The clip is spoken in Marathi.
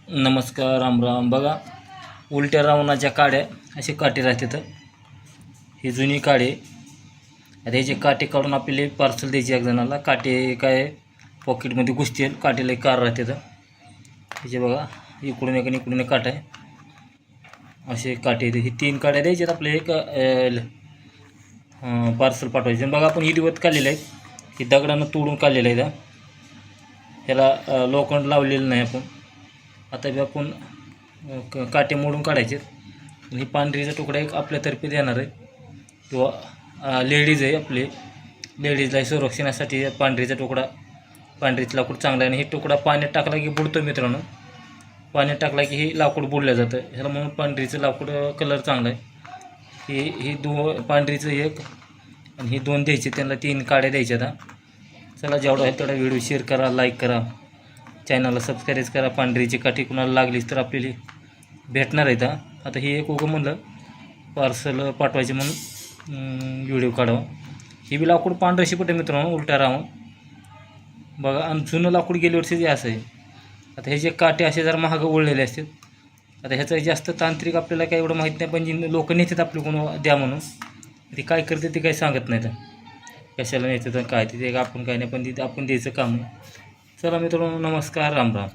नमस्कार राम राम. बघा, उलट्या रावणाच्या काड्या असे काटे राहतात. ही जुनी काडे. आता ह्याचे काटे काढून आपले पार्सल द्यायचे एक जणाला. काटे काय पॉकेटमध्ये घुसतील, काटेला कार राहतात. ह्याचे बघा, इकडून एक आणि इकडून एक काटा आहे. असे काटे आहेत. ही 3 काड्या द्यायच्यात आपले एक पार्सल पाठवायचे. बघा, आपण ही दिवत काढलेले आहेत. ही दगडानं तोडून काढलेलं आहे. ह्याला लोखंड लावलेलं नाही आपण. आता बी आपण काटे मोडून काढायचे. ही पांढरीचा तुकडा एक आपल्यातर्फे देणार आहे, किंवा लेडीज आहे आपली, लेडीजला संरक्षणासाठी पांढरीचा तुकडा, पांढरीचं लाकूड चांगलं आहे. आणि हे तुकडा पाण्यात टाकला की बुडतो मित्रांनो. पाण्यात टाकला की हे लाकूड बुडलं जातं. ह्याला म्हणून पांढरीचं लाकूड कलर चांगला आहे. ही पांढरीचं एक आणि ही 2 द्यायचे. त्यांना 3 काड्या द्यायच्या. आता चला, जेवढा आहे तेवढा व्हिडिओ शेअर करा, लाईक करा, चॅनलला सबस्क्राईब करा. पांढरीची काठी कुणाला लागलीच तर आपल्याला भेटणार आहेत. आता ही एक उगं म्हणलं पार्सल पाठवायचे म्हणून व्हिडिओ काढावा. ही बी लाकूड पांढरं शिपट आहे मित्रांनो, उलट्या राहून. बघा, आणि जुनं लाकूड गेल्या वर्षी जे असं आहे. आता ह्याचे काटे असे जरा महाग ओळलेले असतात. आता ह्याचं जास्त तांत्रिक आपल्याला काही एवढं माहीत नाही, पण जी लोक नेतात आपले कोण द्या म्हणून, ते काय करते ते काही सांगत नाहीत. कशाला नेतात काय ते आपण काय नाही, पण तिथे आपण द्यायचं काम आहे. चला मित्रांनो, नमस्कार, राम राम.